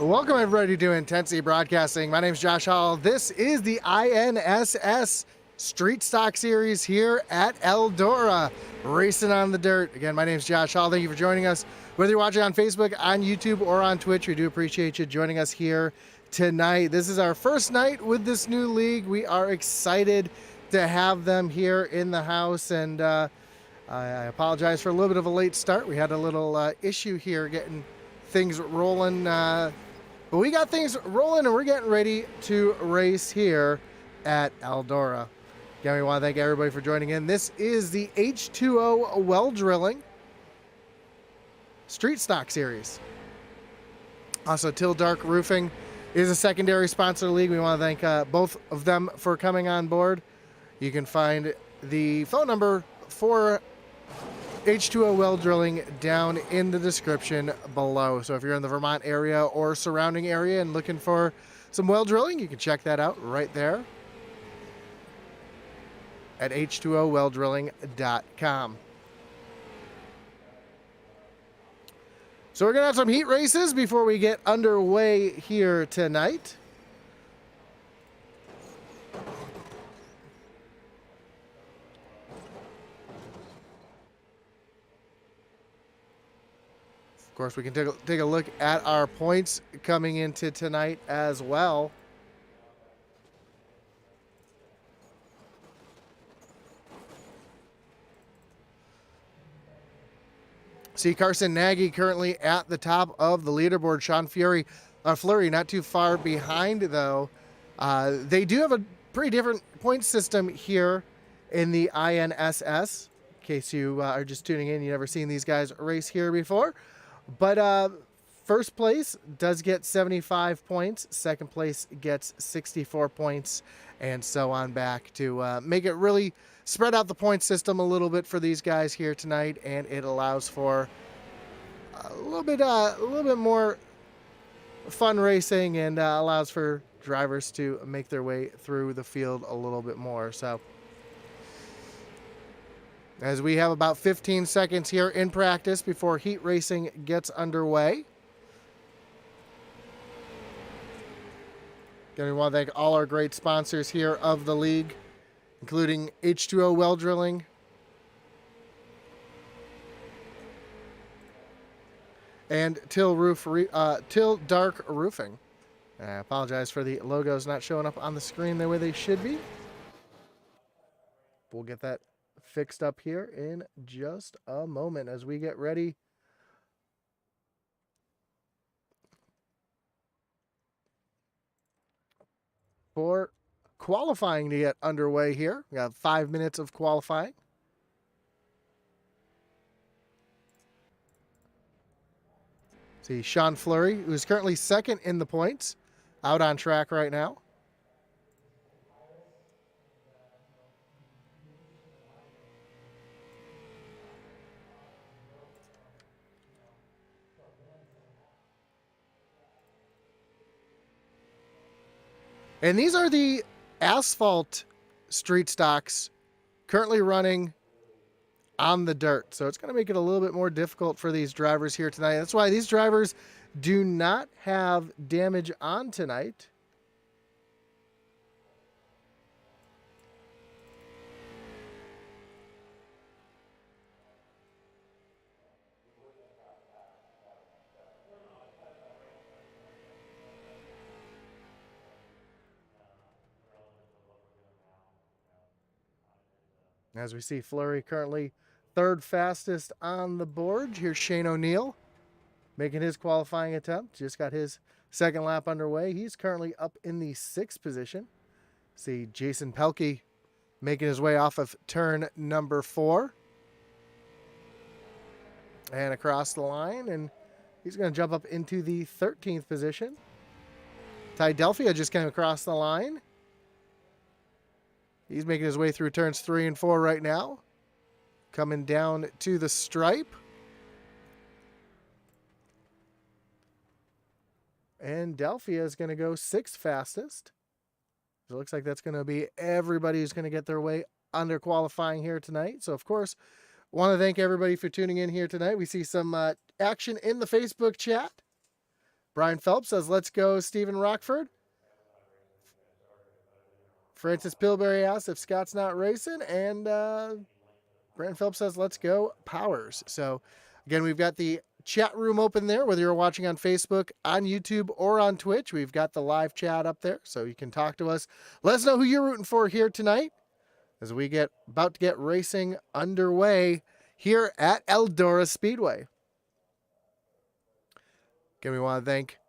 Welcome everybody to Intensity Broadcasting. My name is Josh Hall. This is the INSS Street Stock Series here at Eldora, racing on the dirt. Again, my name is Josh Hall. Thank you for joining us. Whether you're watching on Facebook, on YouTube, or on Twitch, we do appreciate you joining us here tonight. This is our first night with this new league. We are excited to have them here in the house, and I apologize for a little bit of a late start. We had a little issue here getting things rolling, but we got things rolling and we're getting ready to race here at Eldora. Again, we want to thank everybody for joining in. This is the H2O well drilling Street Stock Series. Also, Till Dark Roofing is a secondary sponsor of the league. We want to thank both of them for coming on board. You can find the phone number for H2O well drilling down in the description below. So if you're in the Vermont area or surrounding area and looking for some well drilling, you can check that out right there at h2owelldrilling.com. So we're going to have some heat races before we get underway here tonight. Of course, we can take a look at our points coming into tonight as well. See Carson Nagy currently at the top of the leaderboard. Sean Fleury not too far behind, though. They do have a pretty different point system here in the INSS. In case you are just tuning in, you've never seen these guys race here before. But first place does get 75 points. Second place gets 64 points, and so on back to make it really spread out the point system a little bit for these guys here tonight, and it allows for a little bit more fun racing, and allows for drivers to make their way through the field a little bit more. So, as we have about 15 seconds here in practice before heat racing gets underway. Again, we want to thank all our great sponsors here of the league, including H2O well drilling, and Till Dark Roofing. I apologize for the logos not showing up on the screen the way they should be. We'll get that fixed up here in just a moment as we get ready for qualifying to get underway here. We got 5 minutes of qualifying. See Sean Fleury, who's currently second in the points, out on track right now. And these are the asphalt street stocks currently running on the dirt. So it's going to make it a little bit more difficult for these drivers here tonight. That's why these drivers do not have damage on tonight. As we see Fleury currently third fastest on the board. Here's Shane O'Neill making his qualifying attempt. Just got his second lap underway. He's currently up in the 6th position. See Jason Pelkey making his way off of turn number 4. And across the line, and he's going to jump up into the 13th position. Ty Delphia just came across the line. He's making his way through turns 3 and 4 right now. Coming down to the stripe. And Delphia is going to go 6th fastest. It looks like that's going to be everybody who's going to get their way under qualifying here tonight. So, of course, want to thank everybody for tuning in here tonight. We see some action in the Facebook chat. Brian Phelps says, let's go, Stephen Rockford. Francis Pillbury asks if Scott's not racing. And Brian Phelps says, let's go, Powers. So, again, we've got the chat room open there, whether you're watching on Facebook, on YouTube, or on Twitch. We've got the live chat up there, so you can talk to us. Let us know who you're rooting for here tonight as we get about to get racing underway here at Eldora Speedway. Again, we want to thank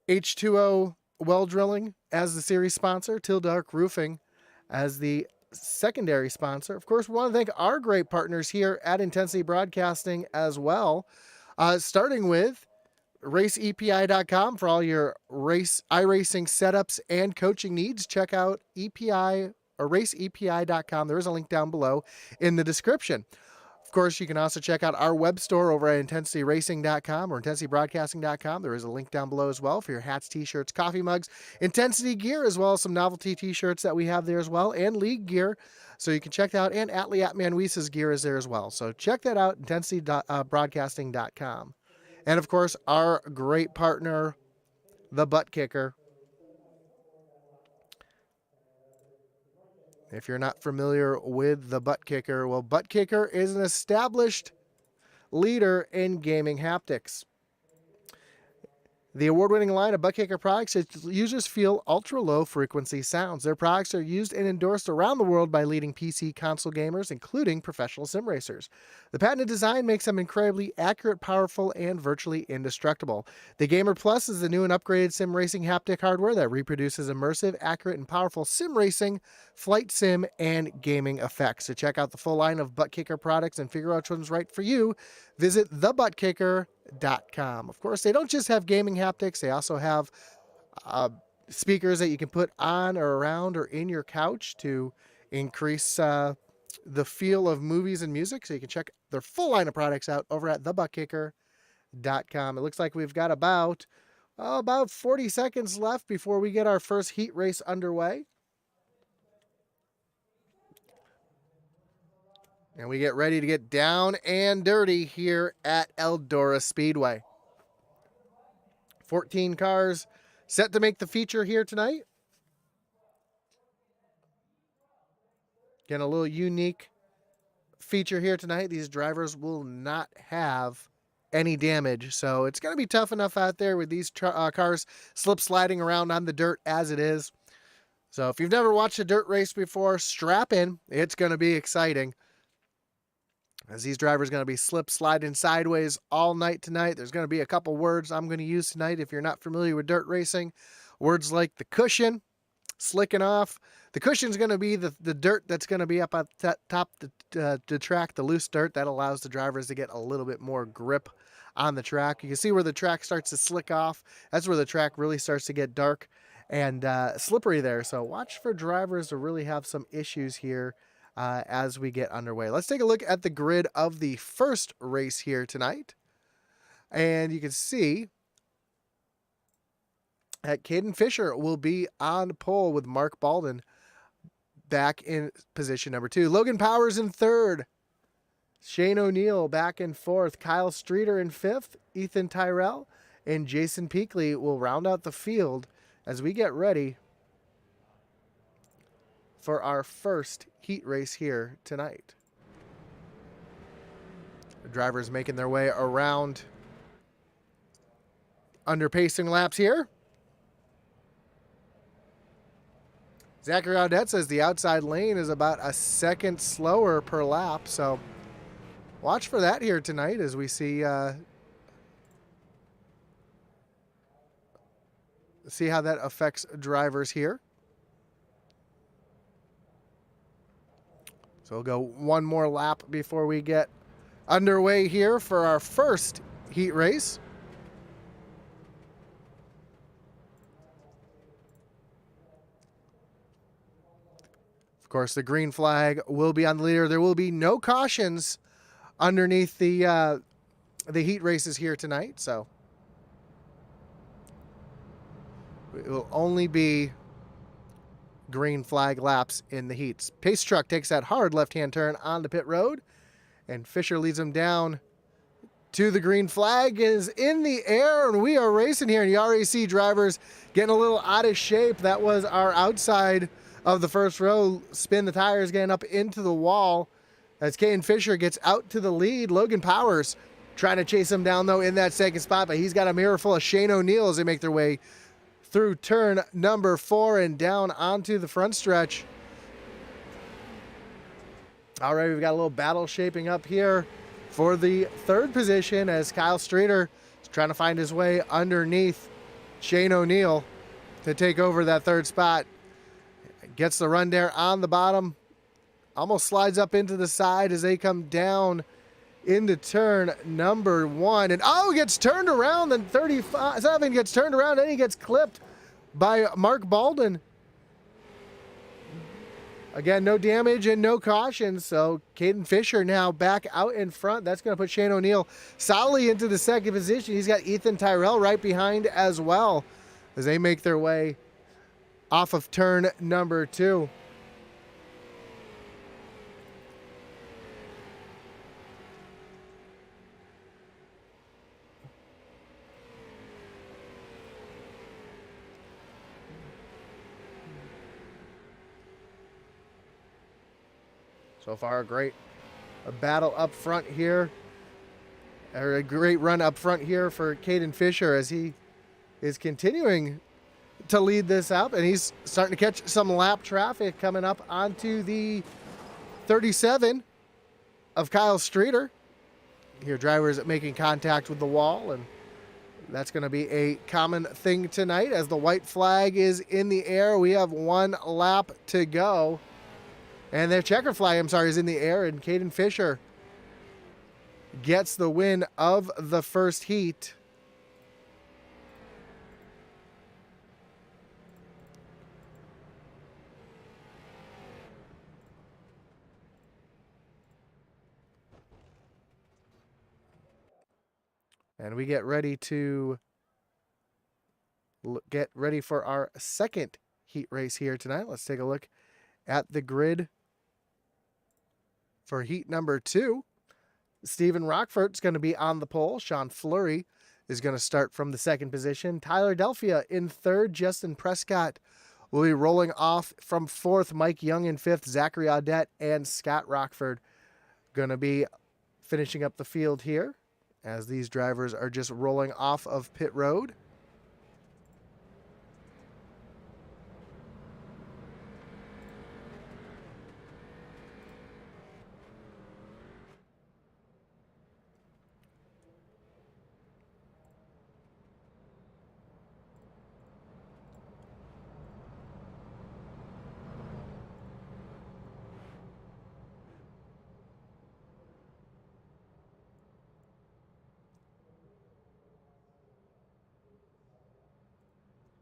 H2O Well Drilling as the series sponsor, Till Dark Roofing as the secondary sponsor. Of course, we want to thank our great partners here at Intensity Broadcasting as well, starting with raceepi.com for all your iRacing setups and coaching needs. Check out EPI or raceepi.com. There is a link down below in the description. Of course, you can also check out our web store over at intensityracing.com or intensitybroadcasting.com. There is a link down below as well for your hats, t-shirts, coffee mugs, Intensity gear, as well as some novelty t-shirts that we have there as well, and league gear. So you can check that out, and Atlee Atmanwisa's gear is there as well. So check that out, intensitybroadcasting.com. And of course, our great partner, the Butt Kicker. If you're not familiar with the Butt Kicker, well, Butt Kicker is an established leader in gaming haptics. The award-winning line of Butt Kicker products, its users feel ultra-low frequency sounds. Their products are used and endorsed around the world by leading PC console gamers, including professional sim racers. The patented design makes them incredibly accurate, powerful, and virtually indestructible. The Gamer Plus is the new and upgraded sim racing haptic hardware that reproduces immersive, accurate, and powerful sim racing, flight sim, and gaming effects. To check out the full line of Butt Kicker products and figure out which one's right for you, visit thebuttkicker.com. Of course, they don't just have gaming haptics, they also have speakers that you can put on or around or in your couch to increase the feel of movies and music. So you can check their full line of products out over at thebuttkicker.com. It looks like we've got about 40 seconds left before we get our first heat race underway. And we get ready to get down and dirty here at Eldora Speedway. 14 cars set to make the feature here tonight. Again, a little unique feature here tonight. These drivers will not have any damage, so it's going to be tough enough out there with these cars slip sliding around on the dirt as it is. So if you've never watched a dirt race before, strap in. It's going to be exciting, as these drivers are going to be slip sliding sideways all night tonight. There's going to be a couple words I'm going to use tonight if you're not familiar with dirt racing. Words like the cushion, slicking off. The cushion is going to be the dirt that's going to be up at the top of the track, the loose dirt that allows the drivers to get a little bit more grip on the track. You can see where the track starts to slick off. That's where the track really starts to get dark and slippery there. So watch for drivers to really have some issues here as we get underway. Let's take a look at the grid of the first race here tonight. And you can see that Caden Fisher will be on pole with Mark Baldwin back in position number 2. Logan Powers in 3rd. Shane O'Neill back in 4th. Kyle Streeter in 5th. Ethan Tyrell and Jason Peakley will round out the field as we get ready for our first heat race here tonight. The drivers making their way around under pacing laps here. Zachary Audette says the outside lane is about a second slower per lap, so watch for that here tonight as we see how that affects drivers here. So we'll go one more lap before we get underway here for our first heat race. Of course, the green flag will be on the leader. There will be no cautions underneath the heat races here tonight, so it will only be green flag laps in the heats. Pace truck takes that hard left-hand turn on the pit road, and Fisher leads him down to the green flag is in the air, and we are racing here. And the RAC drivers getting a little out of shape. That was our outside of the first row. Spin the tires, getting up into the wall as Caden Fisher gets out to the lead. Logan Powers trying to chase him down, though, in that second spot, but he's got a mirror full of Shane O'Neill as they make their way through turn number 4 and down onto the front stretch. All right, we've got a little battle shaping up here for the third position as Kyle Streeter is trying to find his way underneath Shane O'Neill to take over that third spot. Gets the run there on the bottom. Almost slides up into the side as they come down into turn number 1. And gets turned around. Then 37 gets turned around, and he gets clipped by Mark Baldwin. Again, no damage and no caution, so Caden Fisher now back out in front. That's going to put Shane O'Neill solidly into the second position. He's got Ethan Tyrell right behind as well as they make their way off of turn number 2. So far, a battle up front here, or a great run up front here for Caden Fisher as he is continuing to lead this up, and he's starting to catch some lap traffic coming up onto the 37 of Kyle Streeter. Here, drivers making contact with the wall, and that's going to be a common thing tonight as the white flag is in the air. We have 1 lap to go. And their checker flag, is in the air, and Caden Fisher gets the win of the first heat. And we get ready for our second heat race here tonight. Let's take a look at the grid for heat number 2. Stephen Rockfort's going to be on the pole. Sean Fleury is going to start from the second position. Tyler Delphia in third. Justin Prescott will be rolling off from fourth. Mike Young in fifth. Zachary Audette and Scott Rockford going to be finishing up the field here as these drivers are just rolling off of pit road.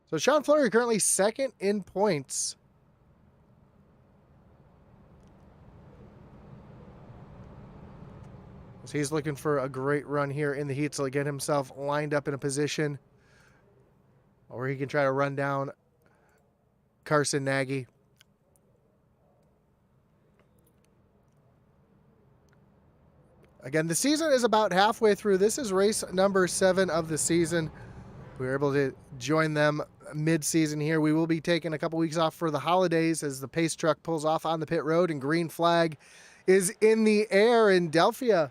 So Sean Fleury currently second in points. So he's looking for a great run here in the heat to get himself lined up in a position where he can try to run down Carson Nagy. Again, the season is about halfway through. This is race number 7 of the season. We were able to join them mid-season here. We will be taking a couple weeks off for the holidays as the pace truck pulls off on the pit road and green flag is in the air in Delphia.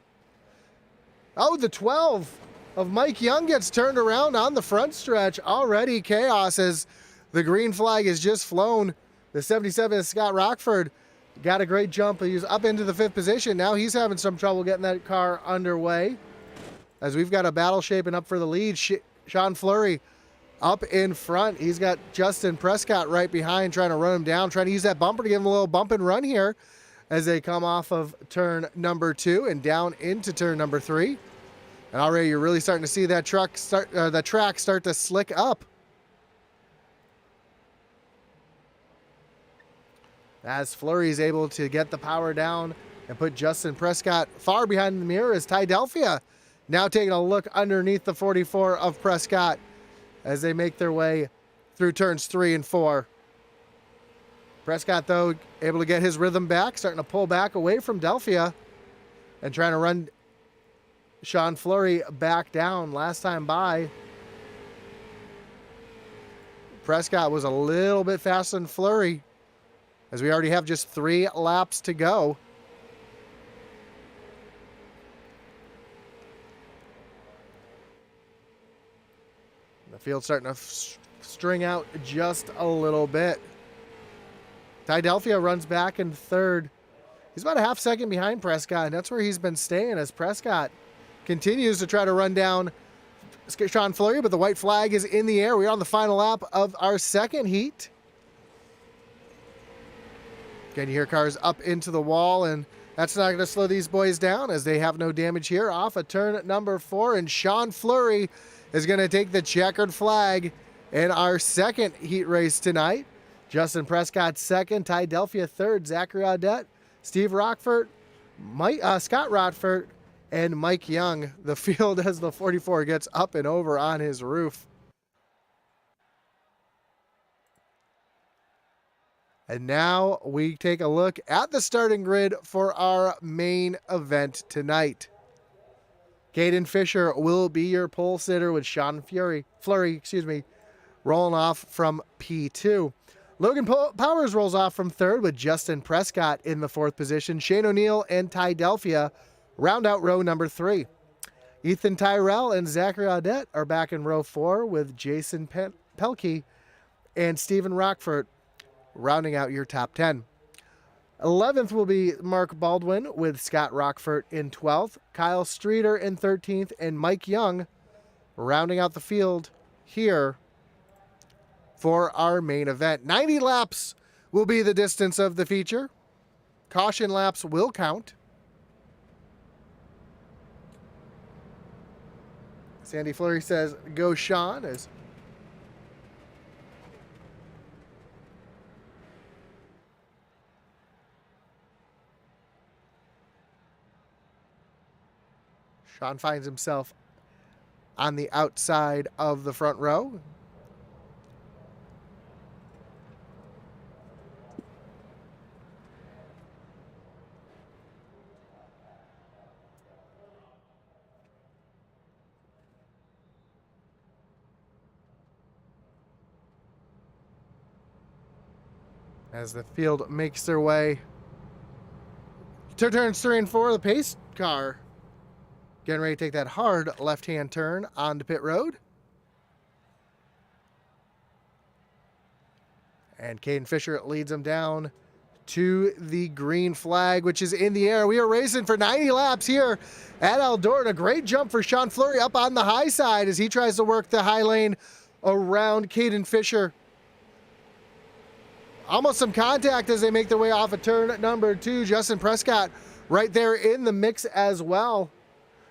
The 12 of Mike Young gets turned around on the front stretch. Already chaos as the green flag has just flown. The 77 is Scott Rockford. Got a great jump. He's up into the 5th position. Now he's having some trouble getting that car underway as we've got a battle shaping up for the lead. Sean Fleury up in front. He's got Justin Prescott right behind trying to run him down, trying to use that bumper to give him a little bump and run here as they come off of turn number 2 and down into turn number 3. And already you're really starting to see that track start to slick up. As Fleury is able to get the power down and put Justin Prescott far behind the mirror as Ty Delphia now taking a look underneath the 44 of Prescott as they make their way through turns 3 and 4. Prescott, though, able to get his rhythm back, starting to pull back away from Delphia and trying to run Sean Fleury back down last time by. Prescott was a little bit faster than Fleury, as we already have just 3 laps to go. The field's starting to string out just a little bit. Tydelphia runs back in third. He's about a half second behind Prescott, and that's where he's been staying as Prescott continues to try to run down Sean Fleury, but the white flag is in the air. We are on the final lap of our second heat. Again, you hear cars up into the wall, and that's not going to slow these boys down as they have no damage here off of turn number 4, and Sean Fleury is going to take the checkered flag in our second heat race tonight. Justin Prescott second, Tydelphia third, Zachary Audette, Steve Rockford, Scott Rotford, and Mike Young. The field as the 44 gets up and over on his roof. And now we take a look at the starting grid for our main event tonight. Caden Fisher will be your pole sitter with Sean Fleury, rolling off from P2. Logan Powers rolls off from third with Justin Prescott in the 4th position. Shane O'Neill and Tydelphia round out row number 3. Ethan Tyrell and Zachary Audette are back in row 4 with Jason Pelkey and Stephen Rockford rounding out your top 10. 11th will be Mark Baldwin with Scott Rockford in 12th, Kyle Streeter in 13th, and Mike Young rounding out the field here for our main event. 90 laps will be the distance of the feature. Caution laps will count. Sandy Fleury says, go Sean. As Sean finds himself on the outside of the front row. As the field makes their way to turns 3 and 4, the pace car getting ready to take that hard left-hand turn onto pit road. And Caden Fisher leads them down to the green flag, which is in the air. We are racing for 90 laps here at Eldora. A great jump for Sean Fleury up on the high side as he tries to work the high lane around Caden Fisher. Almost some contact as they make their way off of turn number 2. Justin Prescott right there in the mix as well.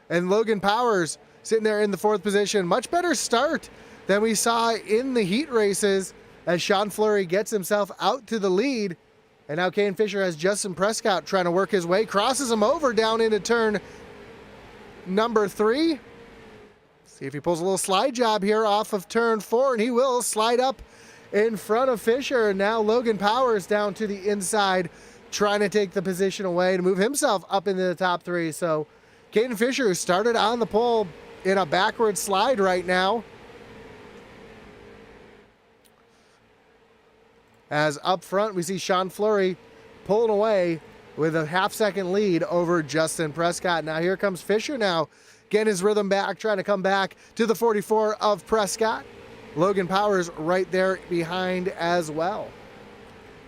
And Logan Powers sitting there in the 4th position. Much better start than we saw in the heat races as Sean Fleury gets himself out to the lead. And now Caden Fisher has Justin Prescott trying to work his way. Crosses him over down into turn number 3. See if he pulls a little slide job here off of turn 4. And he will slide up in front of Fisher. And now Logan Powers down to the inside trying to take the position away to move himself up into the top 3. So Caden Fisher, who started on the pole in a backward slide right now, as up front we see Sean Fleury pulling away with a half-second lead over Justin Prescott. Now here comes Fisher now, getting his rhythm back, trying to come back to the 44 of Prescott. Logan Powers right there behind as well.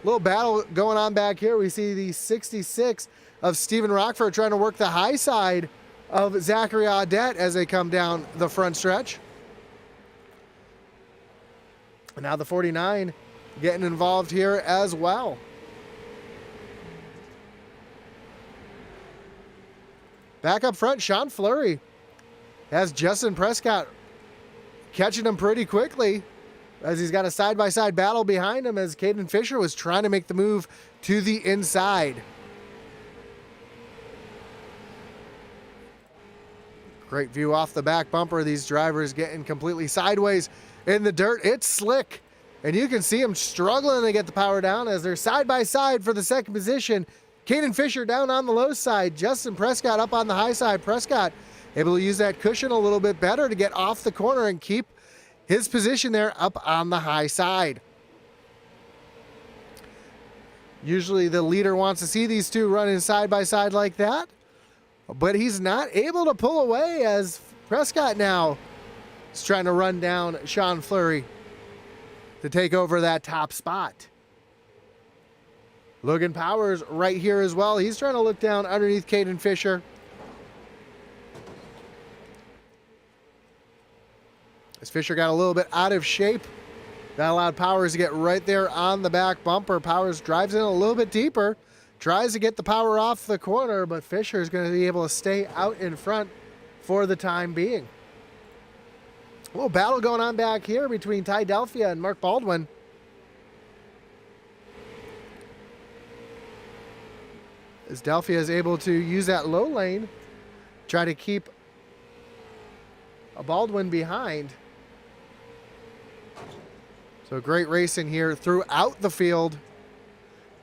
Little battle going on back here. We see the 66 of Stephen Rockford trying to work the high side of Zachary Audette as they come down the front stretch. And now the 49 getting involved here as well. Back up front, Sean Fleury has Justin Prescott catching him pretty quickly as he's got a side-by-side battle behind him as Caden Fisher was trying to make the move to the inside. Great view off the back bumper. These drivers getting completely sideways in the dirt. It's slick, and you can see them struggling to get the power down as they're side-by-side for the second position. Caden Fisher down on the low side. Justin Prescott up on the high side. Prescott able to use that cushion a little bit better to get off the corner and keep his position there up on the high side. Usually the leader wants to see these two running side by side like that, but he's not able to pull away as Prescott now is trying to run down Sean Fleury to take over that top spot. Logan Powers right here as well. He's trying to look down underneath Caden Fisher. As Fisher got a little bit out of shape, that allowed Powers to get right there on the back bumper. Powers drives in a little bit deeper, tries to get the power off the corner, but Fisher is going to be able to stay out in front for the time being. A little battle going on back here between Ty Delphia and Mark Baldwin. As Delphia is able to use that low lane, try to keep a Baldwin behind. So great racing here throughout the field.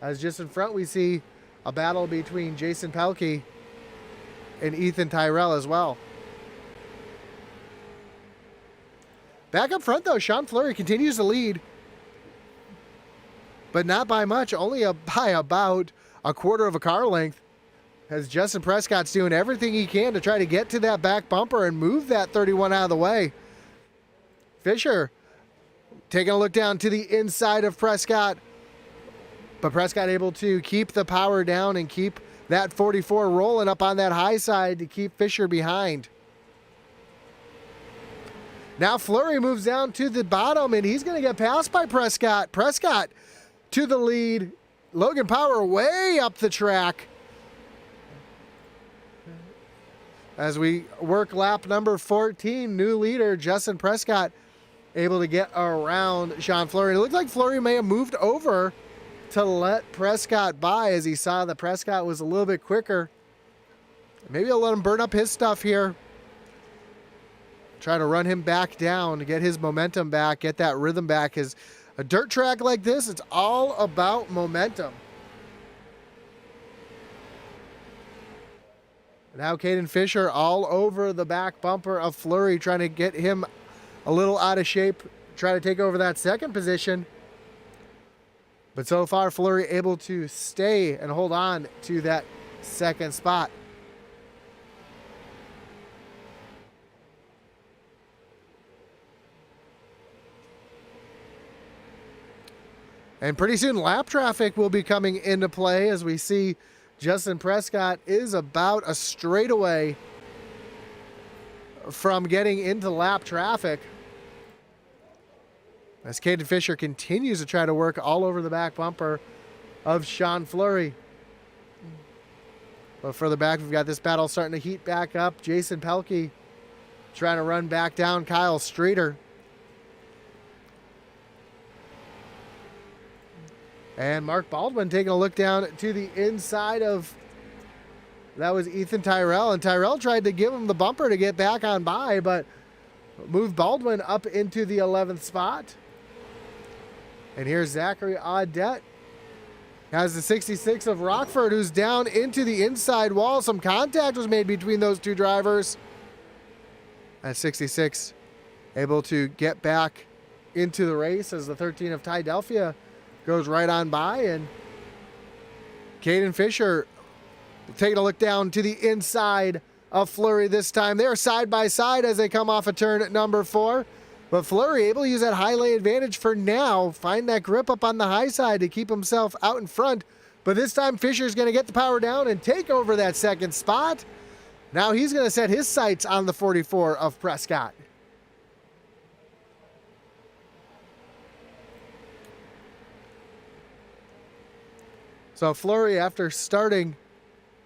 As just in front we see a battle between Jason Pelkey and Ethan Tyrell as well. Back up front though, Sean Fleury continues to lead, but not by much, only by about a quarter of a car length, as Justin Prescott's doing everything he can to try to get to that back bumper and move that 31 out of the way. Fisher taking a look down to the inside of Prescott, but Prescott able to keep the power down and keep that 44 rolling up on that high side to keep Fisher behind. Now Fleury moves down to the bottom and he's going to get passed by Prescott. Prescott to the lead. Logan Power way up the track. As we work lap number 14, new leader Justin Prescott able to get around Sean Fleury. It looked like Fleury may have moved over to let Prescott by as he saw that Prescott was a little bit quicker. Maybe I'll let him burn up his stuff here. Try to run him back down to get his momentum back, get that rhythm back. As a dirt track like this, it's all about momentum. Now Caden Fisher all over the back bumper of Fleury, trying to get him a little out of shape, try to take over that second position. But so far, Fleury able to stay and hold on to that second spot. And pretty soon lap traffic will be coming into play as we see Justin Prescott is about a straightaway from getting into lap traffic. As Caden Fisher continues to try to work all over the back bumper of Sean Fleury. But further back, we've got this battle starting to heat back up. Jason Pelkey trying to run back down Kyle Streeter. And Mark Baldwin taking a look down to the inside of, that was Ethan Tyrell. And Tyrell tried to give him the bumper to get back on by, but moved Baldwin up into the 11th spot. And here's Zachary Audette. Has the 66 of Rockford, who's down into the inside wall. Some contact was made between those two drivers. At 66, able to get back into the race as the 13 of Ty Delphia goes right on by. And Caden Fisher taking a look down to the inside of Fleury this time. They're side by side as they come off of turn number 4. But Fleury able to use that high lane advantage for now. Find that grip up on the high side to keep himself out in front. But this time Fisher's going to get the power down and take over that second spot. Now he's going to set his sights on the 44 of Prescott. So Fleury, after starting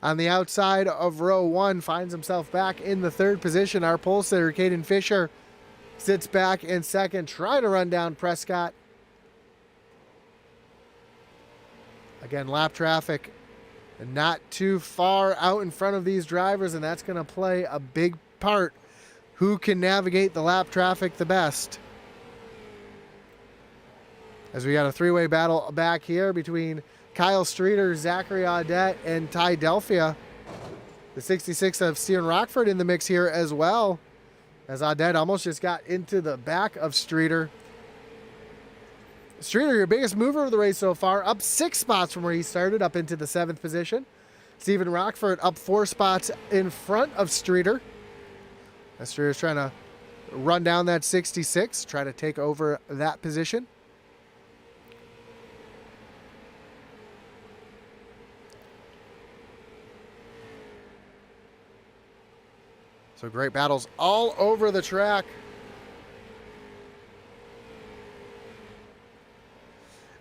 on the outside of row 1, finds himself back in the 3rd position. Our pole sitter, Caden Fisher, sits back in 2nd, trying to run down Prescott. Again, lap traffic not too far out in front of these drivers, and that's going to play a big part. Who can navigate the lap traffic the best? As we got a 3-way battle back here between Kyle Streeter, Zachary Audette, and Ty Delphia. The 66 of Steven Rockford in the mix here as well, as Audet almost just got into the back of Streeter. Streeter, your biggest mover of the race so far, up 6 spots from where he started, up into the 7th position. Steven Rockford up 4 spots in front of Streeter. As Streeter's trying to run down that 66, try to take over that position. So great battles all over the track.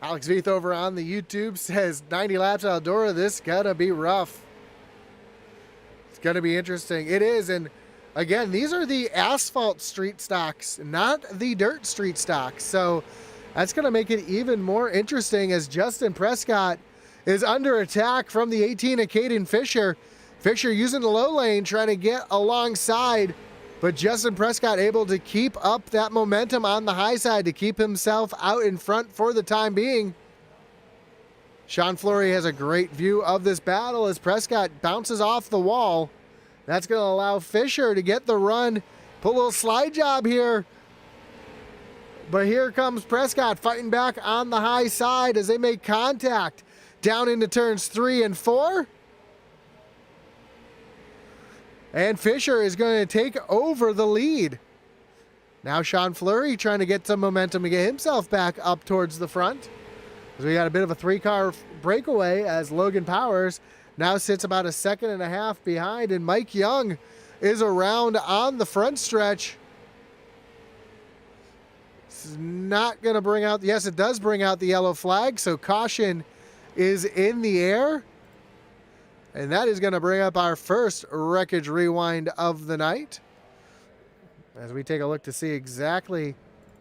Alex Veith over on the YouTube says 90 laps at Eldora, this gonna be rough. It's gonna be interesting. It is, and again, these are the asphalt street stocks, not the dirt street stocks. So that's gonna make it even more interesting as Justin Prescott is under attack from the 18 of Caden Fisher. Fisher using the low lane, trying to get alongside, but Justin Prescott able to keep up that momentum on the high side to keep himself out in front for the time being. Sean Fleury has a great view of this battle as Prescott bounces off the wall. That's going to allow Fisher to get the run, put a little slide job here. But here comes Prescott fighting back on the high side as they make contact down into turns 3 and 4. And Fisher is going to take over the lead. Now Sean Fleury trying to get some momentum to get himself back up towards the front. So we got a bit of a 3-car breakaway as Logan Powers now sits about a 1.5 seconds behind, and Mike Young is around on the front stretch. This is not going to bring out, yes, it does bring out the yellow flag, so caution is in the air. And that is going to bring up our first wreckage rewind of the night, as we take a look to see exactly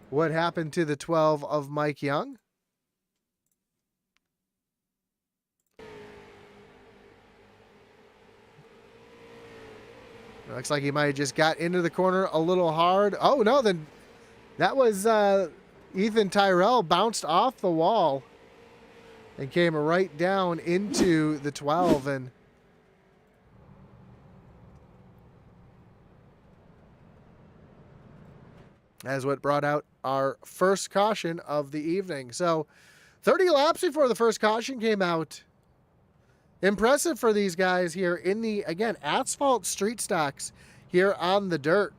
what happened to the 12 of Mike Young. Looks like he might have just got into the corner a little hard. Oh, no, then that was Ethan Tyrell bounced off the wall and came right down into the 12. And as what brought out our first caution of the evening. So 30 laps before the first caution came out. Impressive for these guys here in the, again, asphalt street stocks here on the dirt.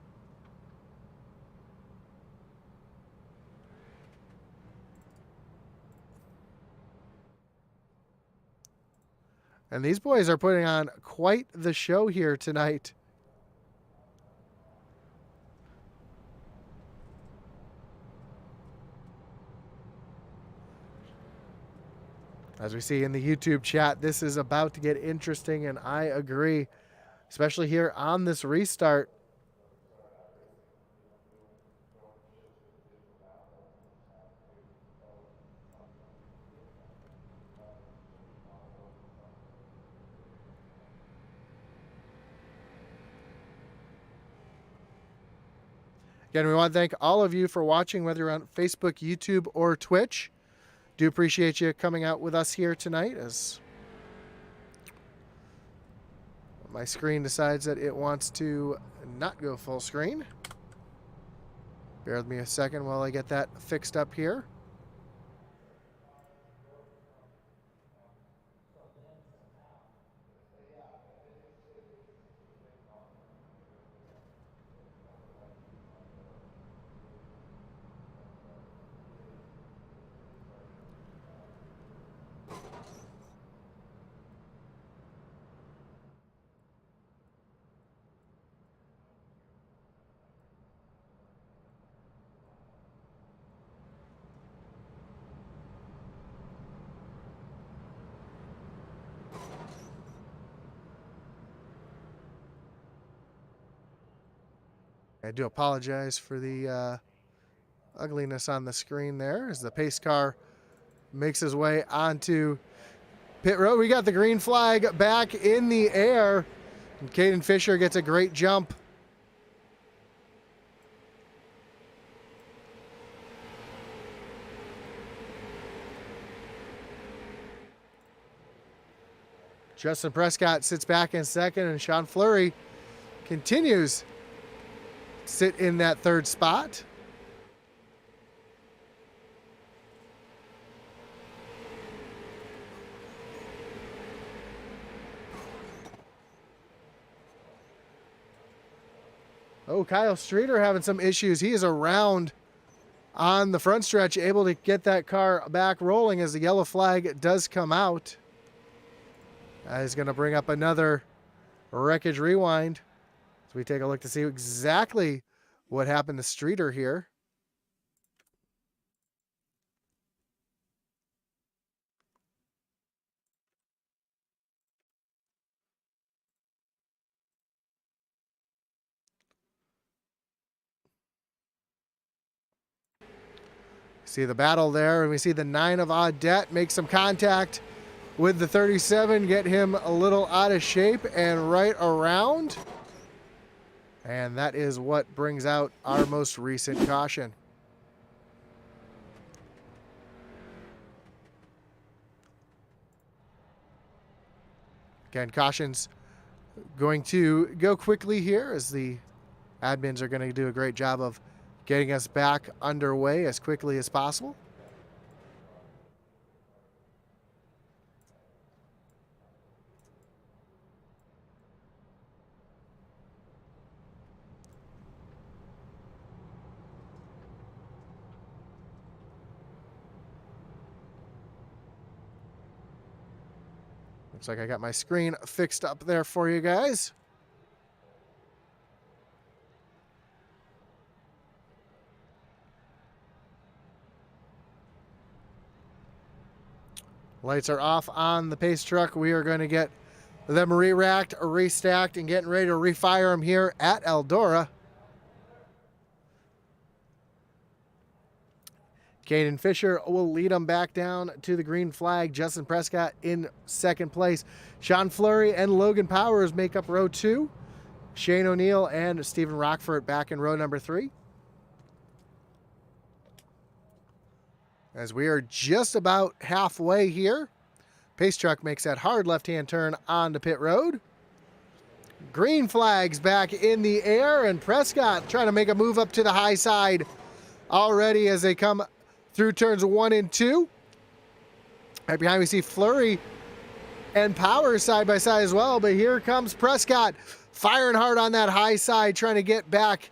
And these boys are putting on quite the show here tonight. As we see in the YouTube chat, this is about to get interesting, and I agree, especially here on this restart. Again, we want to thank all of you for watching, whether you're on Facebook, YouTube, or Twitch. Do appreciate you coming out with us here tonight as my screen decides that it wants to not go full screen. Bear with me a second while I get that fixed up here. I do apologize for the ugliness on the screen there as the pace car makes his way onto pit road. We got the green flag back in the air, and Caden Fisher gets a great jump. Justin Prescott sits back in second, and Sean Fleury continues to sit in that third spot. Oh, Kyle Streeter having some issues. He is around on the front stretch, able to get that car back rolling as the yellow flag does come out. That is going to bring up another wreckage rewind. So we take a look to see exactly what happened to Streeter here. See the battle there, and we see the 9 of Audette make some contact with the 37, get him a little out of shape and right around. And that is what brings out our most recent caution. Again, caution's going to go quickly here as the admins are going to do a great job of getting us back underway as quickly as possible. Looks like I got my screen fixed up there for you guys. Lights are off on the pace truck. We are going to get them re-racked, restacked, and getting ready to refire them here at Eldora. Caden Fisher will lead them back down to the green flag. Justin Prescott in second place. Sean Fleury and Logan Powers make up row 2. Shane O'Neill and Stephen Rockford back in row number 3. As we are just about halfway here, pace truck makes that hard left-hand turn onto pit road. Green flags back in the air, and Prescott trying to make a move up to the high side already as they come through turns 1 and 2. Right behind we see Fleury and Power side by side as well, but here comes Prescott firing hard on that high side, trying to get back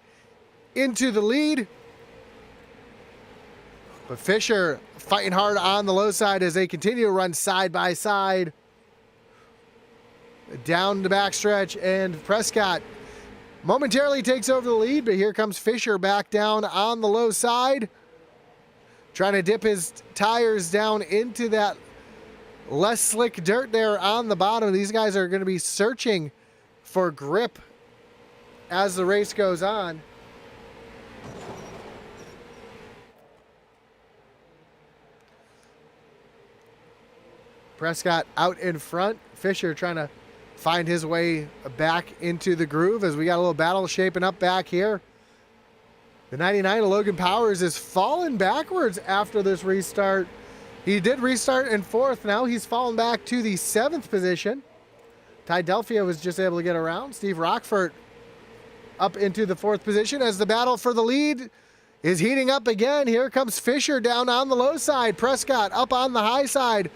into the lead. But Fisher fighting hard on the low side as they continue to run side by side down the backstretch, and Prescott momentarily takes over the lead, but here comes Fisher back down on the low side, trying to dip his tires down into that less slick dirt there on the bottom. These guys are going to be searching for grip as the race goes on. Prescott out in front. Fisher trying to find his way back into the groove as we got a little battle shaping up back here. The 99 of Logan Powers is falling backwards after this restart. He did restart in 4th. Now he's fallen back to the 7th position. Ty Delphia was just able to get around. Steve Rockford up into the 4th position as the battle for the lead is heating up again. Here comes Fisher down on the low side. Prescott up on the high side.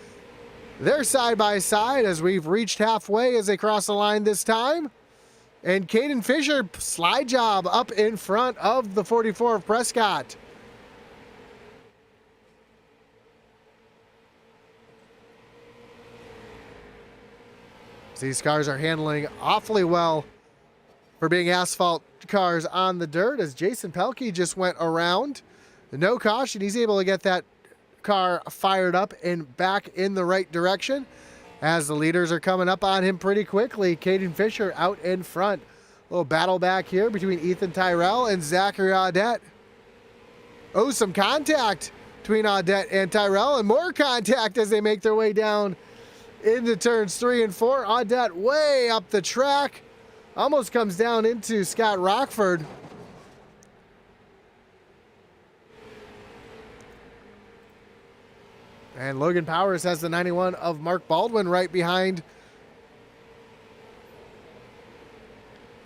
They're side by side as we've reached halfway as they cross the line this time. And Caden Fisher, slide job up in front of the 44 of Prescott. These cars are handling awfully well for being asphalt cars on the dirt as Jason Pelkey just went around. No caution. He's able to get that car fired up and back in the right direction as the leaders are coming up on him pretty quickly. Caden Fisher out in front. A little battle back here between Ethan Tyrell and Zachary Audette. Oh, some contact between Audette and Tyrell, and more contact as they make their way down into turns 3 and 4. Audette way up the track. Almost comes down into Scott Rockford. And Logan Powers has the 91 of Mark Baldwin right behind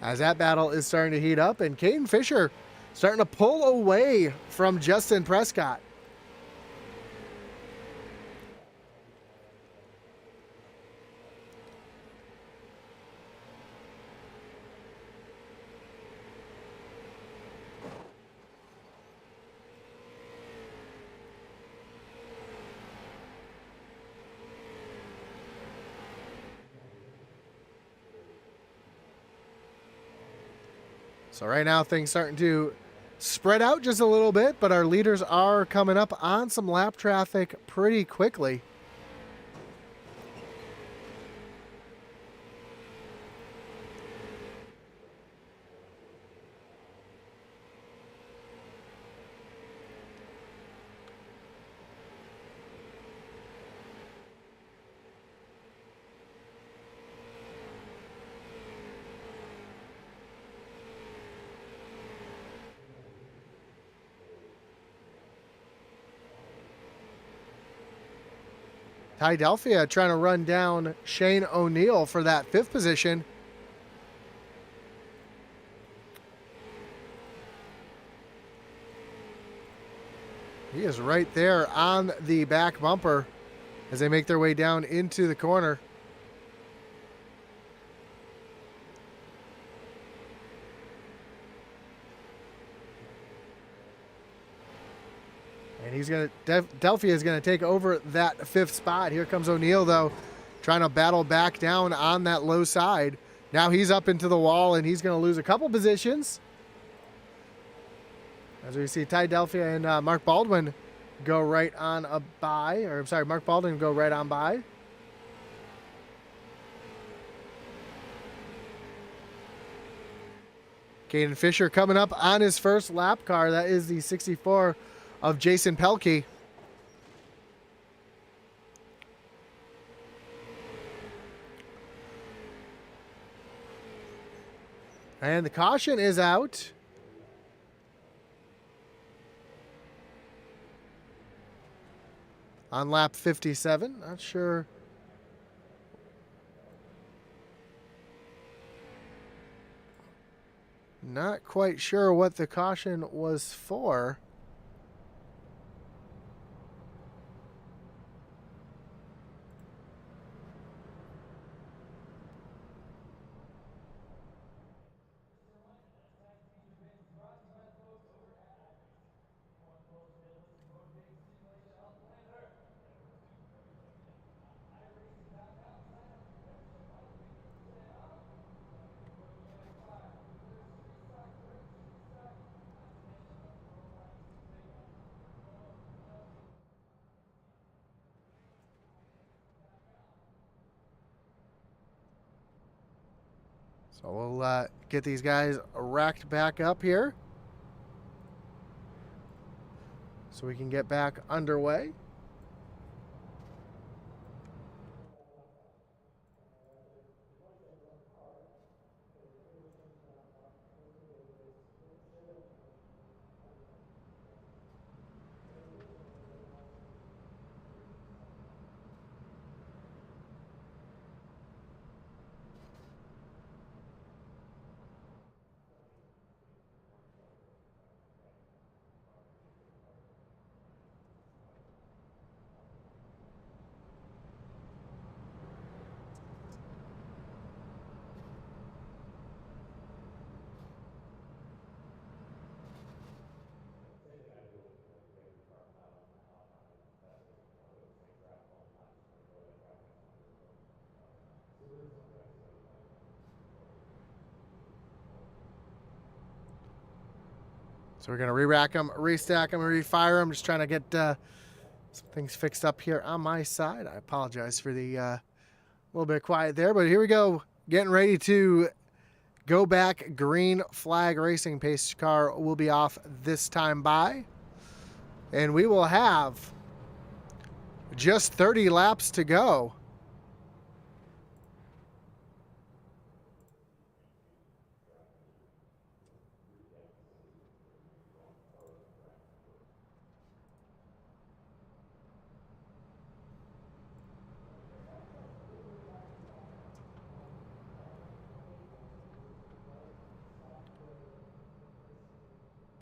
as that battle is starting to heat up, and Caden Fisher starting to pull away from Justin Prescott. So right now things starting to spread out just a little bit, but our leaders are coming up on some lap traffic pretty quickly. Philadelphia trying to run down Shane O'Neill for that 5th position. He is right there on the back bumper as they make their way down into the corner. And he's going to, Delphia is going to take over that 5th spot. Here comes O'Neill, though, trying to battle back down on that low side. Now he's up into the wall, and he's going to lose a couple positions. As we see Ty Delphia and Mark Baldwin go right on a by, or I'm sorry, Mark Baldwin go right on by. Caden Fisher coming up on his first lap car. That is the 64 of Jason Pelkey. And the caution is out. On lap 57. Not sure. Not quite sure what the caution was for. So we'll get these guys racked back up here so we can get back underway. So we're going to re-rack them, restack them, refire them. Just trying to get some things fixed up here on my side. I apologize for the little bit of quiet there, but here we go. Getting ready to go back. Green flag racing pace car will be off this time by. And we will have just 30 laps to go.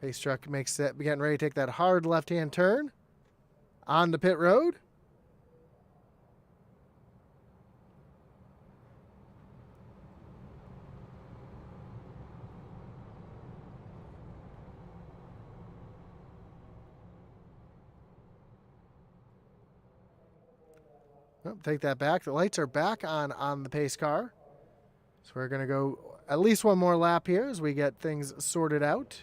Pace truck makes it, getting ready to take that hard left-hand turn on the pit road. Oh, take that back. The lights are back on the pace car. So we're going to go at least one more lap here as we get things sorted out.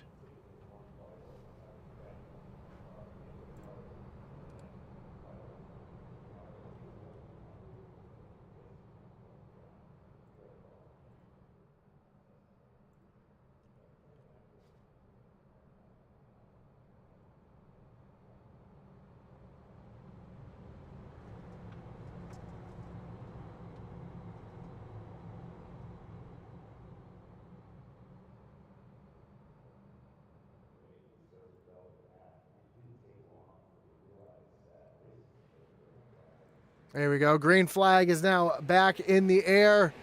There we go. Green flag is now back in the air.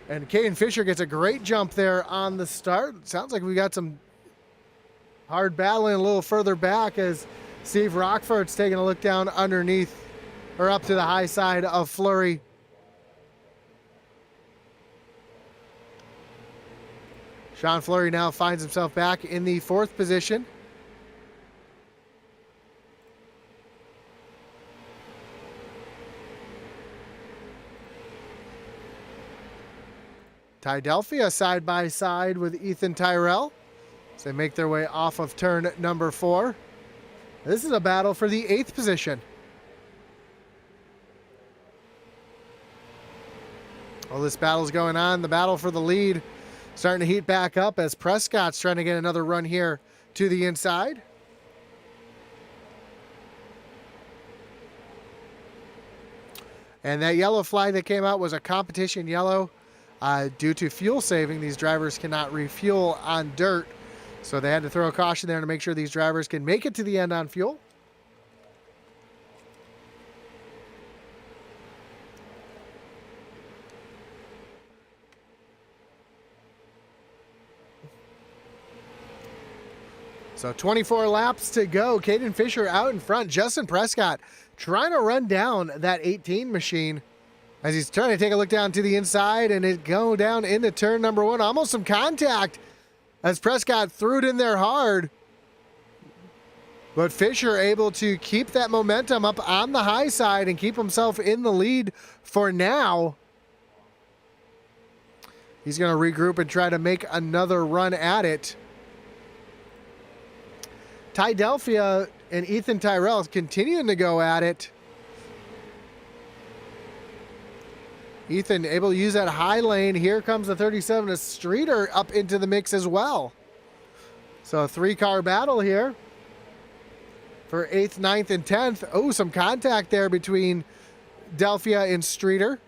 And Caden Fisher gets a great jump there on the start. Sounds like we got some hard battling a little further back as Steve Rockford's taking a look down underneath or up to the high side of Fleury. Sean Fleury now finds himself back in the 4th position. Tydelphia side by side with Ethan Tyrell as they make their way off of turn number 4. This is a battle for the 8th position. Well, this battle's going on. The battle for the lead starting to heat back up as Prescott's trying to get another run here to the inside. And that yellow flag that came out was a competition yellow. Due to fuel saving, these drivers cannot refuel on dirt. So they had to throw a caution there to make sure these drivers can make it to the end on fuel. So 24 laps to go. Caden Fisher out in front. Justin Prescott trying to run down that 18 machine as he's trying to take a look down to the inside and it go down into turn number 1. Almost some contact as Prescott threw it in there hard. But Fisher able to keep that momentum up on the high side and keep himself in the lead for now. He's going to regroup and try to make another run at it. Tydelphia and Ethan Tyrell continuing to go at it. Ethan able to use that high lane. Here comes the 37 of Streeter up into the mix as well. So a 3-car battle here for 8th, 9th, and 10th. Oh, some contact there between Delphia and Streeter.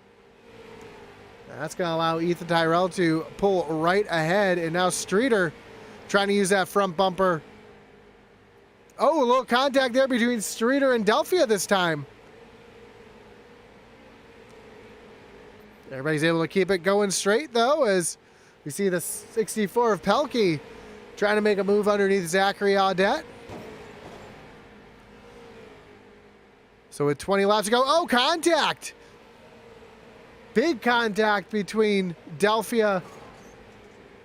That's going to allow Ethan Tyrell to pull right ahead. And now Streeter trying to use that front bumper. Oh, a little contact there between Streeter and Delphia this time. Everybody's able to keep it going straight, though, as we see the 64 of Pelkey trying to make a move underneath Zachary Audette. So with 20 laps to go, oh, contact! Big contact between Delphia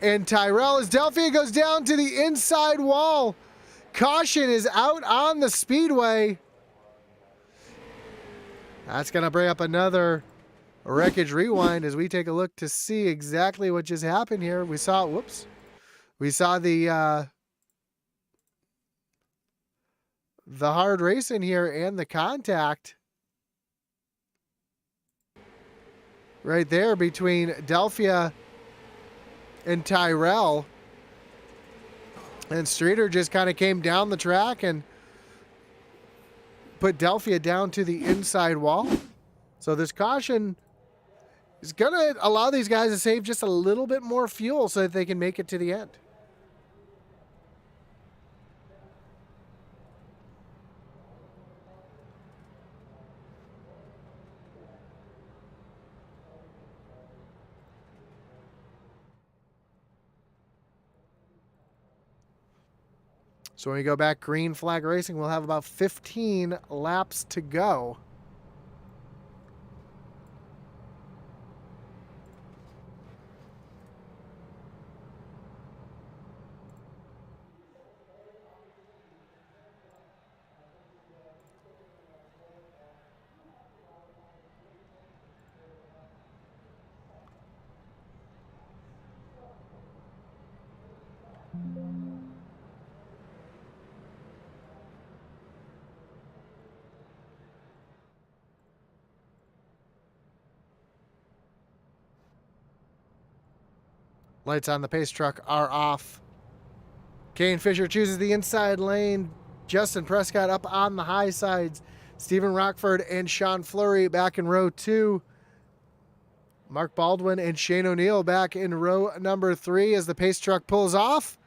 and Tyrell as Delphia goes down to the inside wall. Caution is out on the speedway. That's going to bring up another wreckage rewind as we take a look to see exactly what just happened here. We saw, whoops. We saw the hard racing here and the contact right there between Delphia and Tyrell. And Streeter just kind of came down the track and put Delphia down to the inside wall. So this caution is going to allow these guys to save just a little bit more fuel so that they can make it to the end. So when we go back, green flag racing, we'll have about 15 laps to go. Lights on the pace truck are off. Kane Fisher chooses the inside lane. Justin Prescott up on the high sides. Stephen Rockford and Sean Fleury back in row 2. Mark Baldwin and Shane O'Neill back in row number 3 as the pace truck pulls off.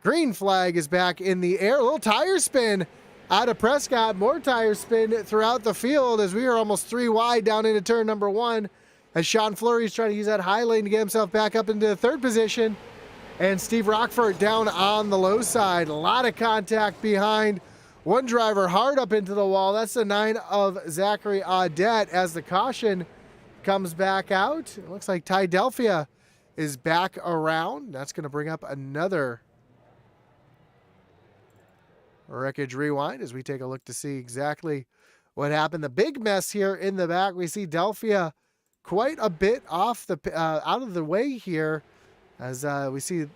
Green flag is back in the air. A little tire spin out of Prescott. More tire spin throughout the field as we are almost 3 wide down into turn number 1. As Sean Fleury is trying to use that high lane to get himself back up into the 3rd position. And Steve Rockford down on the low side. A lot of contact behind. One driver hard up into the wall. That's the 9 of Zachary Audette as the caution comes back out. It looks like Ty Delphia is back around. That's going to bring up another wreckage rewind as we take a look to see exactly what happened. The big mess here in the back. We see Delphia quite a bit off the out of the way here as we see.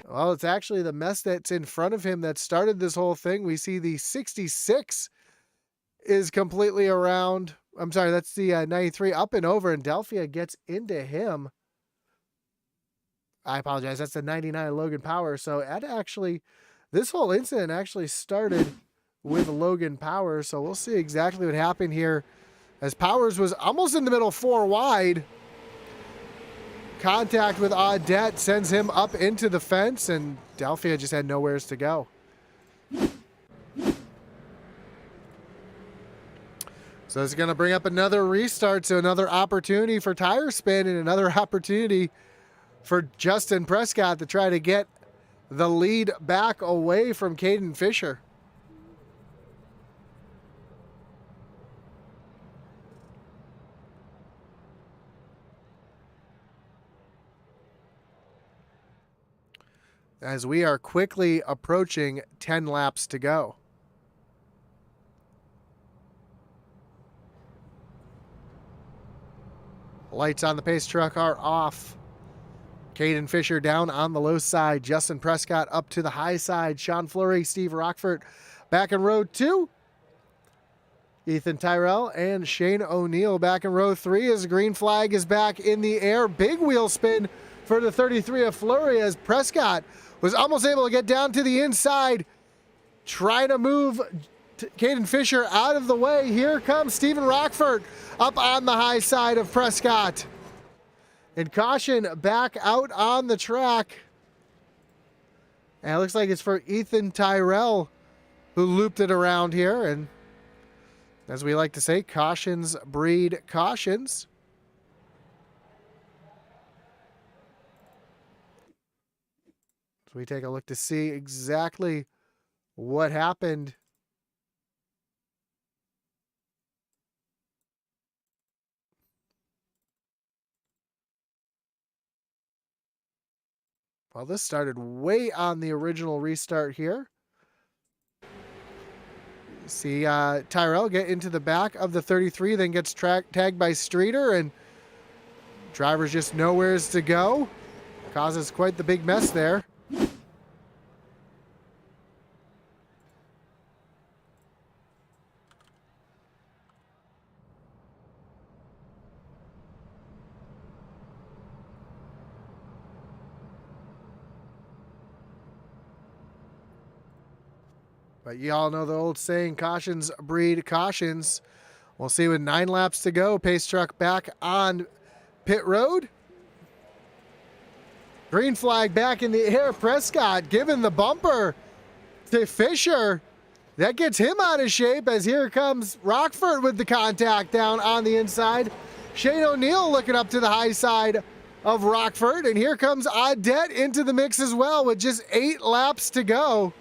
Well, it's actually the mess that's in front of him that started this whole thing. We see the 66 is completely around. I'm sorry, that's the 93 up and over, and Delphia gets into him. I apologize. That's the 99 Logan Power. So this whole incident actually started with Logan Powers. So we'll see exactly what happened here as Powers was almost in the middle 4 wide. Contact with Audette sends him up into the fence, and Delphia just had nowheres to go. So it's going to bring up another restart, so another opportunity for tire spin and another opportunity for Justin Prescott to try to get the lead back away from Caden Fisher. As we are quickly approaching 10 laps to go. Lights on the pace truck are off. Caden Fisher down on the low side. Justin Prescott up to the high side. Sean Fleury, Steve Rockford back in row 2. Ethan Tyrell and Shane O'Neill back in row 3 as the green flag is back in the air. Big wheel spin for the 33 of Fleury as Prescott was almost able to get down to the inside. Trying to move Caden Fisher out of the way. Here comes Stephen Rockford up on the high side of Prescott. And caution back out on the track. And it looks like it's for Ethan Tyrell who looped it around here. And as we like to say, cautions breed cautions. So we take a look to see exactly what happened. Well, this started way on the original restart here. See Tyrell get into the back of the 33, then gets tagged by Streeter, and driver's just nowheres to go. Causes quite the big mess there. But you all know the old saying, cautions breed cautions. We'll see with 9 laps to go. Pace truck back on pit road. Green flag back in the air. Prescott giving the bumper to Fisher. That gets him out of shape as here comes Rockford with the contact down on the inside. Shane O'Neill looking up to the high side of Rockford. And here comes Audette into the mix as well with just 8 laps to go.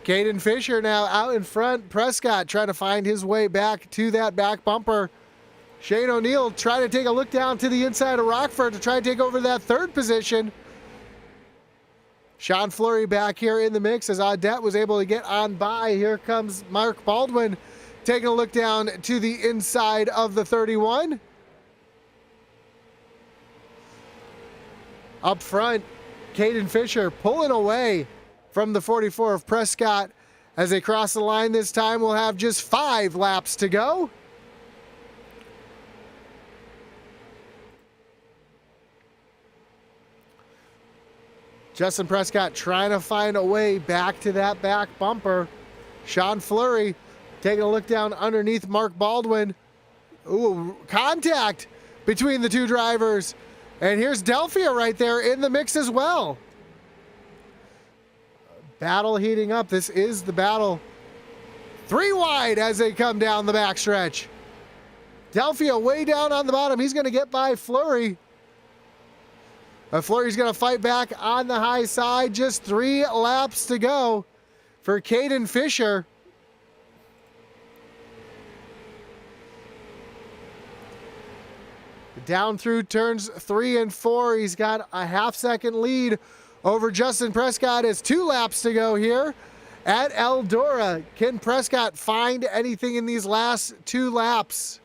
Caden Fisher now out in front. Prescott trying to find his way back to that back bumper. Shane O'Neill trying to take a look down to the inside of Rockford to try to take over that 3rd position. Sean Fleury back here in the mix as Audette was able to get on by. Here comes Mark Baldwin taking a look down to the inside of the 31. Up front, Caden Fisher pulling away from the 44 of Prescott. As they cross the line this time, we'll have just 5 laps to go. Justin Prescott trying to find a way back to that back bumper. Sean Fleury taking a look down underneath Mark Baldwin. Ooh, contact between the 2 drivers. And here's Delphia right there in the mix as well. Battle heating up. This is the battle. 3 wide as they come down the backstretch. Delphia way down on the bottom. He's going to get by Fleury. Fleury's going to fight back on the high side. Just 3 laps to go for Caden Fisher. Down through turns 3 and 4. He's got a half-second lead over Justin Prescott. As 2 laps to go here at Eldora. Can Prescott find anything in these last 2 laps?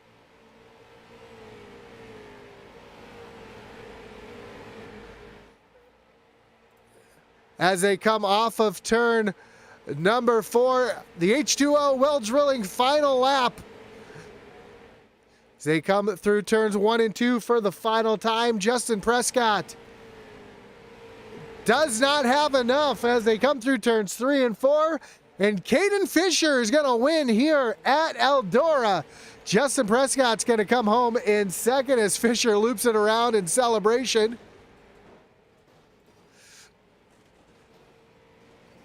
As they come off of turn number 4, the H2O well drilling final lap. As they come through turns 1 and 2 for the final time, Justin Prescott does not have enough as they come through turns 3 and 4. And Caden Fisher is going to win here at Eldora. Justin Prescott's going to come home in 2nd as Fisher loops it around in celebration.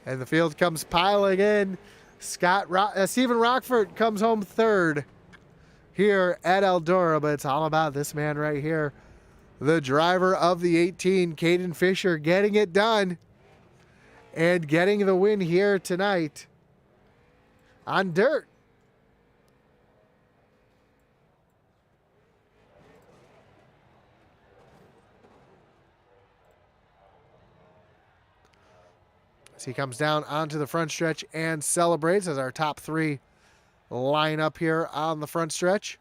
And the field comes piling in. Stephen Rockford comes home 3rd here at Eldora, but it's all about this man right here. The driver of the 18, Caden Fisher, getting it done and getting the win here tonight on dirt. As he comes down onto the front stretch and celebrates as our top 3 line up here on the front stretch.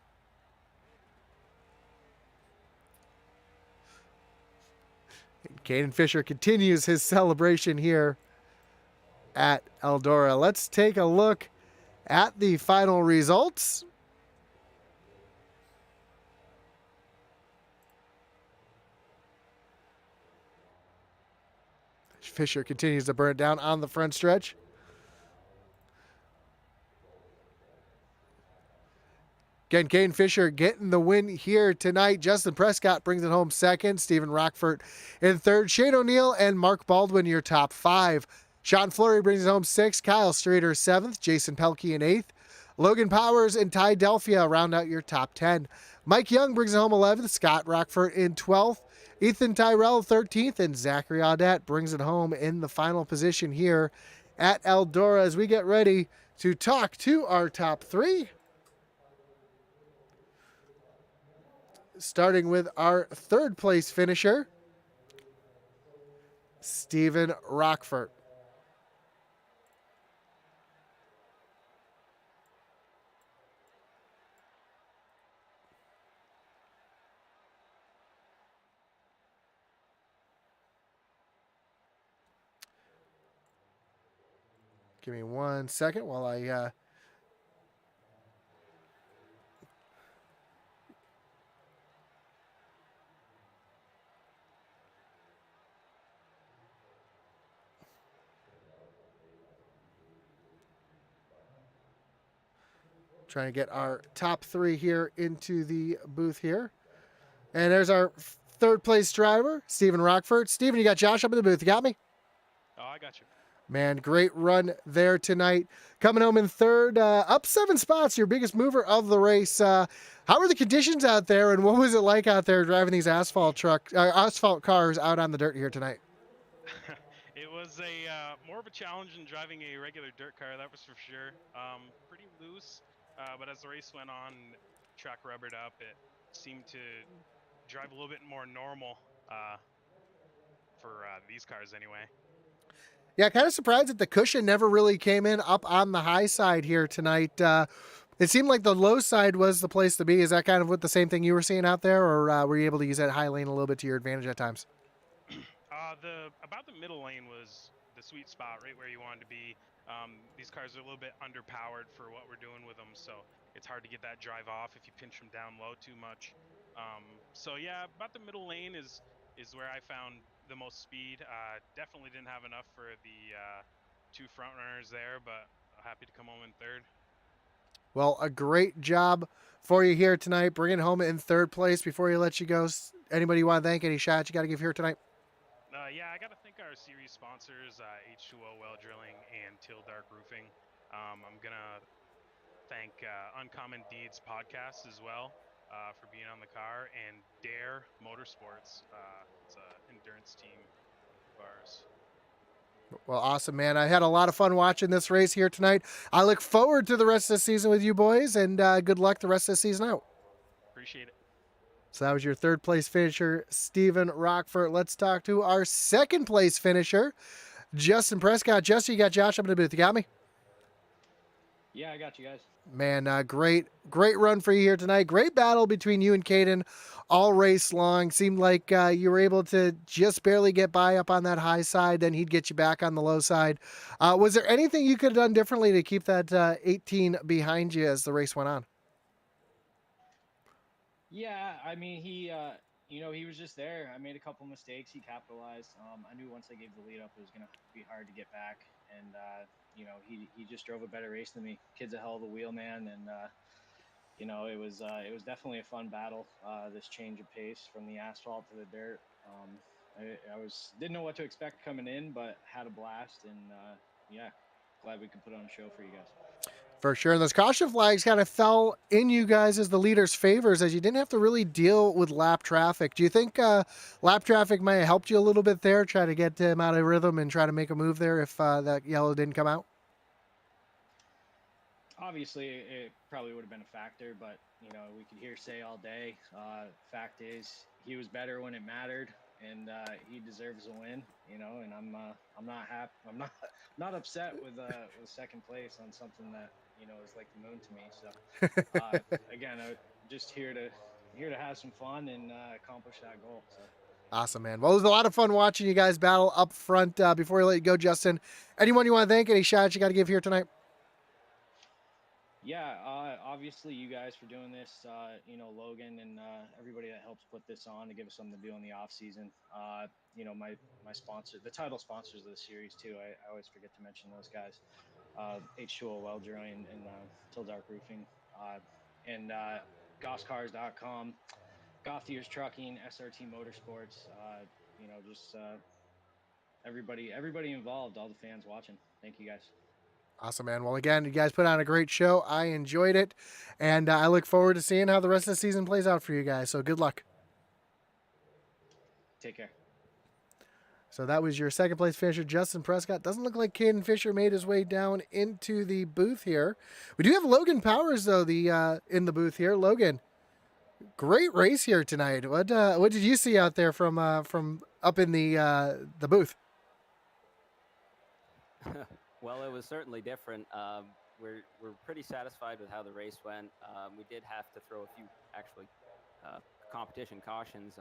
Caden Fisher continues his celebration here at Eldora. Let's take a look at the final results. Fisher continues to burn it down on the front stretch. Again, Caden Fisher getting the win here tonight. Justin Prescott brings it home 2nd. Stephen Rockford in 3rd. Shane O'Neill and Mark Baldwin, your top 5. Sean Fleury brings it home 6th. Kyle Streeter 7th. Jason Pelkey in 8th. Logan Powers and Ty Delphia round out your top 10. Mike Young brings it home 11th. Scott Rockford in 12th. Ethan Tyrell 13th. And Zachary Audette brings it home in the final position here at Eldora as we get ready to talk to our top 3. Starting with our 3rd place finisher, Stephen Rockford. Give me 1 second while I trying to get our top 3 here into the booth here. And there's our 3rd place driver, Stephen Rockford. Stephen, you got Josh up in the booth. You got me? Oh, I got you. Man, great run there tonight. Coming home in third, up 7 spots, your biggest mover of the race. How were the conditions out there, and what was it like out there driving these asphalt cars out on the dirt here tonight? It was a more of a challenge than driving a regular dirt car, that was for sure. Pretty loose, but as the race went on, track rubbered up. It seemed to drive a little bit more normal uh, for these cars anyway. Yeah, kind of surprised that the cushion never really came in up on the high side here tonight. It seemed like the low side was the place to be. Is that kind of what the same thing you were seeing out there, or were you able to use that high lane a little bit to your advantage at times? The about the middle lane was the sweet spot, right where you wanted to be. These cars are a little bit underpowered for what we're doing with them, so it's hard to get that drive off if you pinch them down low too much. So yeah, about the middle lane is where I found the most speed. Definitely didn't have enough for the two front runners there, but happy to come home in third. Well, a great job for you here tonight, bringing home in third place. Before you let you go, anybody you want to thank? Any shots you got to give here tonight? Yeah, I got to thank our series sponsors, H2O Well Drilling and Till Dark Roofing. I'm gonna thank Uncommon Deeds podcast as well for being on the car, and Dare Motorsports. It's an endurance team of ours. Well, awesome, man. I had a lot of fun watching this race here tonight. I look forward to the rest of the season with you boys, and good luck the rest of the season out. Appreciate it. So that was your third place finisher, Steven Rockford. Let's talk to our second place finisher, Justin Prescott. Justin, you got Josh up in the booth. You got me? Yeah, I got you guys. Man, great run for you here tonight. Great battle between you and Caden all race long. Seemed like you were able to just barely get by up on that high side, then he'd get you back on the low side. Was there anything you could have done differently to keep that 18 behind you as the race went on? Yeah, I mean, he was just there. I made a couple mistakes. He capitalized. I knew once I gave the lead up, it was gonna be hard to get back, and he just drove a better race than me. Kid's a hell of a wheel man, and it was definitely a fun battle. This change of pace from the asphalt to the dirt. I didn't know what to expect coming in, but had a blast, and yeah, glad we could put on a show for you guys. For sure. And those caution flags kind of fell in you guys as the leader's favors as you didn't have to really deal with lap traffic. Do you think lap traffic might have helped you a little bit there, try to get him out of rhythm and try to make a move there if that yellow didn't come out? Obviously it probably would have been a factor, but we could hear say all day. Fact is, he was better when it mattered, and he deserves a win. And I'm not happy. I'm not not upset with second place on something that is like the moon to me. So again, I'm just here to have some fun and accomplish that goal. So. Awesome, man. Well, it was a lot of fun watching you guys battle up front. Before I let you go, Justin, anyone you want to thank? Any shots you got to give here tonight? Yeah, obviously you guys for doing this. Logan and everybody that helps put this on to give us something to do in the off season. My sponsor, the title sponsors of the series too. I always forget to mention those guys. H2O Well Drilling and Till Dark Roofing, and GossCars.com, Gothiers Trucking, SRT Motorsports. Just everybody involved, all the fans watching. Thank you guys. Awesome, man. Well, again, you guys put on a great show. I enjoyed it, and I look forward to seeing how the rest of the season plays out for you guys. So good luck. Take care. So that was your second place finisher, Justin Prescott. Doesn't look like Caden Fisher made his way down into the booth here. We do have Logan Powers though, the in the booth here. Logan, great race here tonight. What did you see out there from up in the booth? Well, it was certainly different. We're pretty satisfied with how the race went. We did have to throw a few actually uh, competition cautions.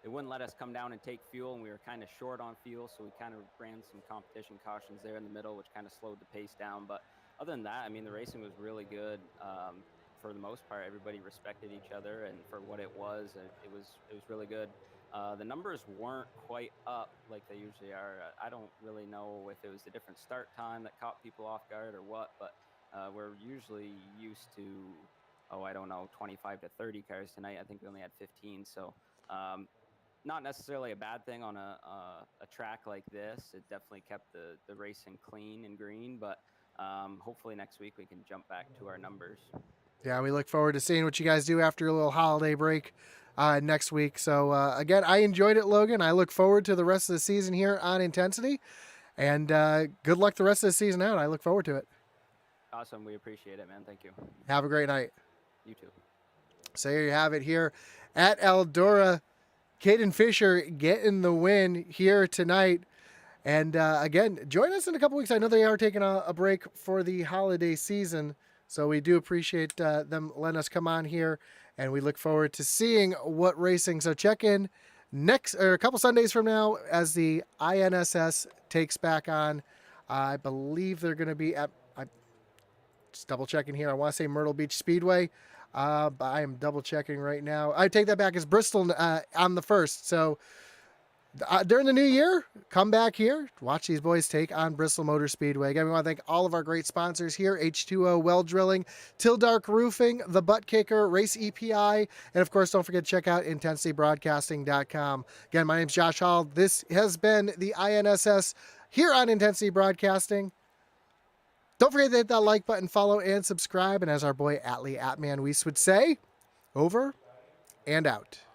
They wouldn't let us come down and take fuel, and we were kind of short on fuel, so we kind of ran some competition cautions there in the middle, which kind of slowed the pace down. But other than that, I mean, the racing was really good. For the most part, everybody respected each other, and for what it was, it was really good. The numbers weren't quite up like they usually are. I don't really know if it was the different start time that caught people off guard or what, but we're usually used to, oh, I don't know, 25 to 30 cars tonight. I think we only had 15. So not necessarily a bad thing on a track like this. It definitely kept the racing clean and green, but hopefully next week we can jump back to our numbers. Yeah, we look forward to seeing what you guys do after a little holiday break next week. So, again, I enjoyed it, Logan. I look forward to the rest of the season here on Intensity. And good luck the rest of the season out. I look forward to it. Awesome. We appreciate it, man. Thank you. Have a great night. You too. So here you have it here at Eldora. Caden Fisher getting the win here tonight. And again, join us in a couple weeks. I know they are taking a break for the holiday season. So we do appreciate them letting us come on here. And we look forward to seeing what racing. So check in next or a couple Sundays from now as the INSS takes back on. I believe they're going to be at, I'm just double checking here. I want to say Myrtle Beach Speedway. But I am double checking right now. I take that back. It's Bristol on the 1st. So during the new year, come back here. Watch these boys take on Bristol Motor Speedway. Again, we want to thank all of our great sponsors here. H2O Well Drilling, Till Dark Roofing, The Butt Kicker, Race EPI, and of course, don't forget to check out IntensityBroadcasting.com. Again, my name is Josh Hall. This has been the INSS here on Intensity Broadcasting. Don't forget to hit that like button, follow, and subscribe. And as our boy Atlee Atman Weiss would say, over and out.